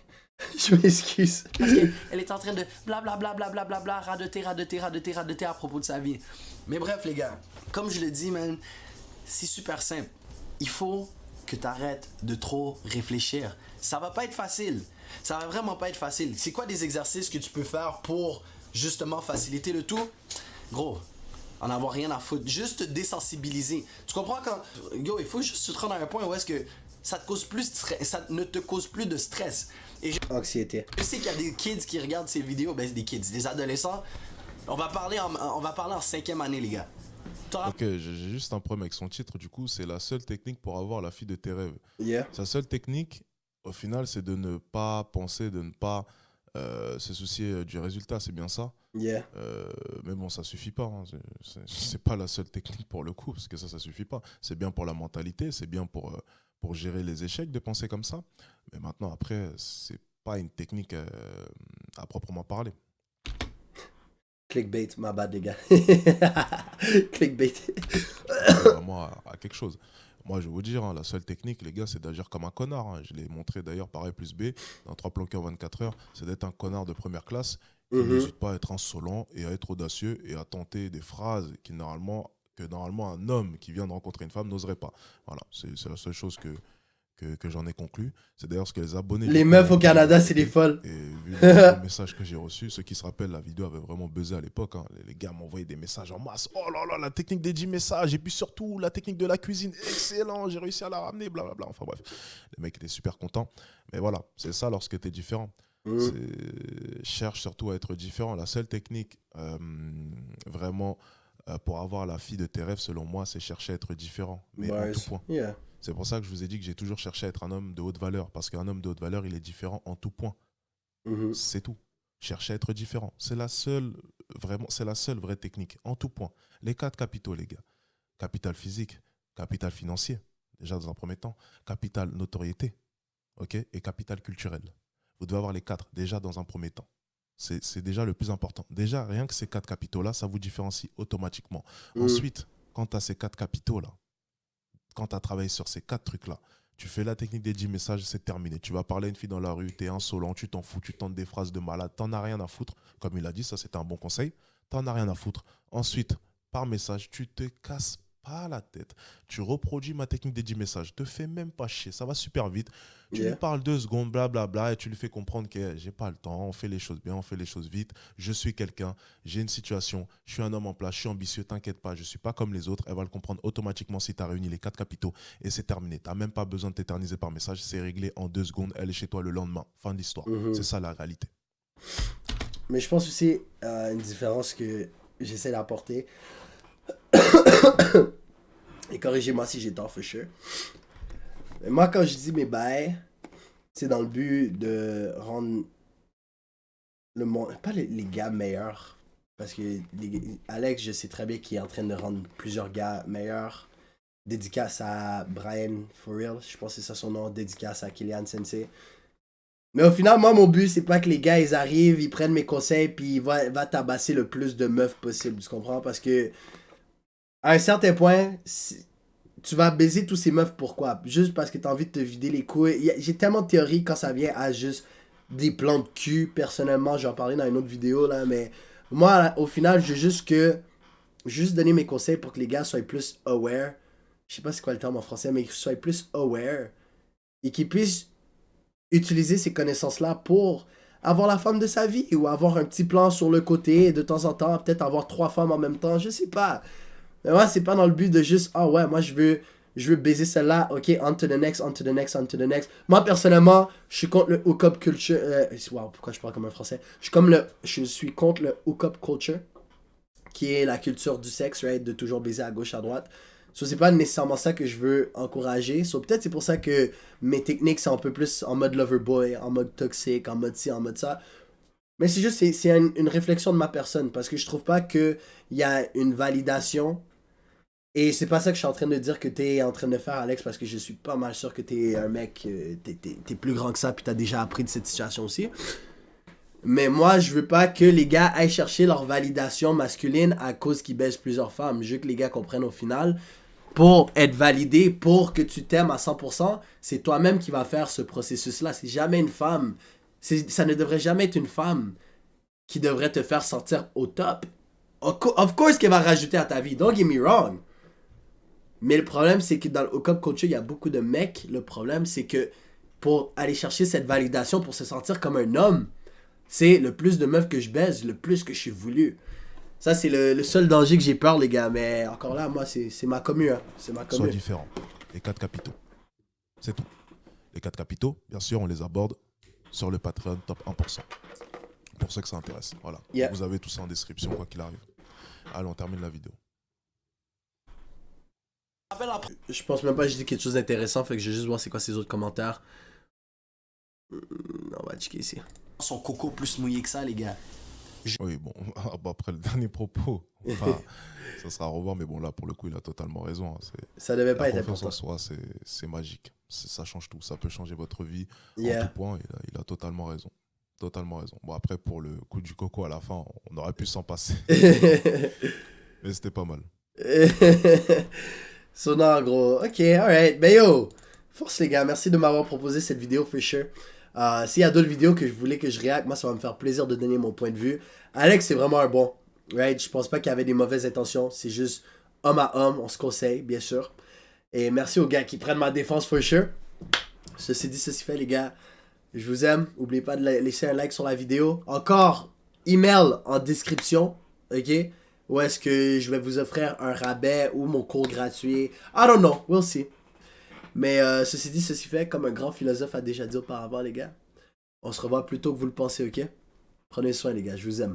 Je m'excuse. Parce qu'elle est en train de blablabla, radoter à propos de sa vie. Mais bref, les gars, comme je le dis, man, c'est super simple. Il faut que tu arrêtes de trop réfléchir. Ça va pas être facile. Ça va vraiment pas être facile. C'est quoi des exercices que tu peux faire pour justement faciliter le tout? Gros, en avoir rien à foutre. Juste te désensibiliser. Tu comprends quand... Yo, il faut juste te rendre à un point où est-ce que ça ne te cause plus de stress. Et Anxiété. je sais qu'il y a des kids qui regardent ces vidéos, ben des kids, des adolescents. On va parler en 5e année, les gars. Ok, j'ai juste un problème avec son titre. Du coup, c'est la seule technique pour avoir la fille de tes rêves. Yeah. Sa seule technique, au final, c'est de ne pas penser, de ne pas se soucier du résultat. C'est bien ça. Yeah. Mais bon, ça suffit pas. Hein. C'est pas la seule technique pour le coup, parce que ça suffit pas. C'est bien pour la mentalité, c'est bien pour gérer les échecs de penser comme ça. Mais maintenant, après, c'est pas une technique à proprement parler. Clickbait, ma bad, les gars. Clickbait. Vraiment à quelque chose. Moi, je vais vous dire, hein, la seule technique, les gars, c'est d'agir comme un connard. Hein. Je l'ai montré d'ailleurs par A+B dans 3 plans en 24 heures. C'est d'être un connard de première classe qui n'hésite pas à être insolent et à être audacieux et à tenter des phrases que normalement un homme qui vient de rencontrer une femme n'oserait pas. Voilà, c'est la seule chose que j'en ai conclu. C'est d'ailleurs ce que les abonnés... Les meufs au Canada, c'est des folles. Et vu le message que j'ai reçu, ceux qui se rappellent, la vidéo avait vraiment buzzé à l'époque. Hein. Les gars m'envoyaient des messages en masse. Oh là là, la technique des 10 messages. Et puis surtout, la technique de la cuisine. Excellent, j'ai réussi à la ramener, blablabla. Enfin bref, les mecs étaient super contents. Mais voilà, c'est ça lorsque tu es différent. Cherche surtout à être différent. La seule technique vraiment pour avoir la fille de tes rêves, selon moi, c'est chercher à être différent. Mais en tout point. Yeah. C'est pour ça que je vous ai dit que j'ai toujours cherché à être un homme de haute valeur. Parce qu'un homme de haute valeur, il est différent en tout point. C'est tout. Chercher à être différent. C'est la seule vraie technique, en tout point. Les 4 capitaux, les gars. Capital physique, capital financier, déjà dans un premier temps. Capital notoriété, ok, et capital culturel. Vous devez avoir les 4 déjà dans un premier temps. C'est déjà le plus important. Déjà, rien que ces 4 capitaux-là, ça vous différencie automatiquement. Ensuite, quand tu as ces 4 capitaux-là, quand tu as travaillé sur ces 4 trucs-là, tu fais la technique des 10 messages, c'est terminé. Tu vas parler à une fille dans la rue, tu es insolent, tu t'en fous, tu tentes des phrases de malade, t'en as rien à foutre. Comme il a dit, ça c'était un bon conseil. T'en as rien à foutre. Ensuite, par message, tu te casses pas la tête. Tu reproduis ma technique des 10 messages. Te fais même pas chier, ça va super vite. Tu lui parles 2 secondes, blablabla, et tu lui fais comprendre que j'ai pas le temps, on fait les choses bien, on fait les choses vite. Je suis quelqu'un, j'ai une situation, je suis un homme en place, je suis ambitieux, t'inquiète pas, je suis pas comme les autres. Elle va le comprendre automatiquement si tu as réuni les 4 capitaux et c'est terminé. Tu n'as même pas besoin de t'éterniser par message, c'est réglé en 2 secondes, elle est chez toi le lendemain. Fin de l'histoire. C'est ça la réalité. Mais je pense aussi une différence que j'essaie d'apporter. Et corrigez-moi si j'ai tort, for sure. Mais moi, quand je dis mes bails, c'est dans le but de rendre le monde, pas les gars meilleurs. Parce que Alex, je sais très bien qu'il est en train de rendre plusieurs gars meilleurs. Dédicace à Brian For Real, je pense que c'est ça son nom. Dédicace à Kylian Sensei. Mais au final, moi, mon but, c'est pas que les gars, ils arrivent, ils prennent mes conseils, puis ils vont tabasser le plus de meufs possible. Tu comprends? Parce que, à un certain point, tu vas baiser tous ces meufs, pourquoi? Juste parce que t'as envie de te vider les couilles. J'ai tellement de théories quand ça vient à juste des plans de cul. Personnellement, j'en parlais dans une autre vidéo, là, mais moi, au final, je veux juste donner mes conseils pour que les gars soient plus aware. Je sais pas c'est quoi le terme en français, mais qu'ils soient plus aware. Et qu'ils puissent utiliser ces connaissances-là pour avoir la femme de sa vie ou avoir un petit plan sur le côté et de temps en temps, peut-être avoir 3 femmes en même temps, je sais pas. Mais moi, c'est pas dans le but de juste, ah ouais, moi je veux baiser celle-là, ok, on to the next, on to the next, on to the next. Moi, personnellement, je suis contre le hookup culture. Wow, pourquoi je parle comme un français? Je suis contre le hookup culture, qui est la culture du sexe, right, de toujours baiser à gauche, à droite. So, c'est pas nécessairement ça que je veux encourager. So, peut-être c'est pour ça que mes techniques sont un peu plus en mode lover boy, en mode toxique, en mode ci, en mode ça. Mais c'est juste, c'est une réflexion de ma personne. Parce que je trouve pas qu'il y a une validation. Et c'est pas ça que je suis en train de dire que t'es en train de faire, Alex, parce que je suis pas mal sûr que t'es un mec, t'es plus grand que ça, puis t'as déjà appris de cette situation aussi. Mais moi, je veux pas que les gars aillent chercher leur validation masculine à cause qu'ils baissent plusieurs femmes. Je veux que les gars comprennent au final, pour être validé, pour que tu t'aimes à 100%, c'est toi-même qui va faire ce processus-là. C'est jamais une femme. Ça ne devrait jamais être une femme qui devrait te faire sortir au top. Of course qu'elle va rajouter à ta vie. Don't get me wrong. Mais le problème, c'est que dans le hookup culture, il y a beaucoup de mecs. Le problème, c'est que pour aller chercher cette validation, pour se sentir comme un homme, c'est le plus de meufs que je baise, le plus que je suis voulu. Ça, c'est le seul danger que j'ai peur, les gars. Mais encore là, moi, c'est ma commu. Hein. C'est ma commu. Sois différent. Les 4 capitaux. C'est tout. Les 4 capitaux, bien sûr, on les aborde sur le Patreon top 1%. Pour ceux que ça intéresse. Voilà. Yeah. Vous avez tout ça en description, quoi qu'il arrive. Allez, on termine la vidéo. Je pense même pas que j'ai dit quelque chose d'intéressant. Fait que je vais juste voir c'est quoi ces autres commentaires. On va checker ici. Son coco plus mouillé que ça, les gars. Oui, bon, après le dernier propos, enfin, ça sera à revoir, mais bon, là, pour le coup, il a totalement raison. Hein. Ça devait pas la être confiance important. en soi, c'est magique. Ça change tout. Ça peut changer votre vie Yeah. en tout point. Il a totalement raison. Totalement raison. Bon, après, pour le coup du coco à la fin, on aurait pu s'en passer. Mais c'était pas mal. So, non, gros. Ok, alright. Ben yo, force les gars. Merci de m'avoir proposé cette vidéo, for sure. S'il y a d'autres vidéos que je voulais que je réacte, moi, ça va me faire plaisir de donner mon point de vue. Alex, c'est vraiment un bon. Right? Je pense pas qu'il y avait des mauvaises intentions. C'est juste homme à homme. On se conseille, bien sûr. Et merci aux gars qui prennent ma défense, for sure. Ceci dit, ceci fait, les gars. Je vous aime. N'oubliez pas de laisser un like sur la vidéo. Encore, email en description. Ok? Ou est-ce que je vais vous offrir un rabais ou mon cours gratuit? I don't know. We'll see. Mais ceci dit, ceci fait, comme un grand philosophe a déjà dit auparavant, les gars. On se revoit plus tôt que vous le pensez, ok? Prenez soin, les gars. Je vous aime.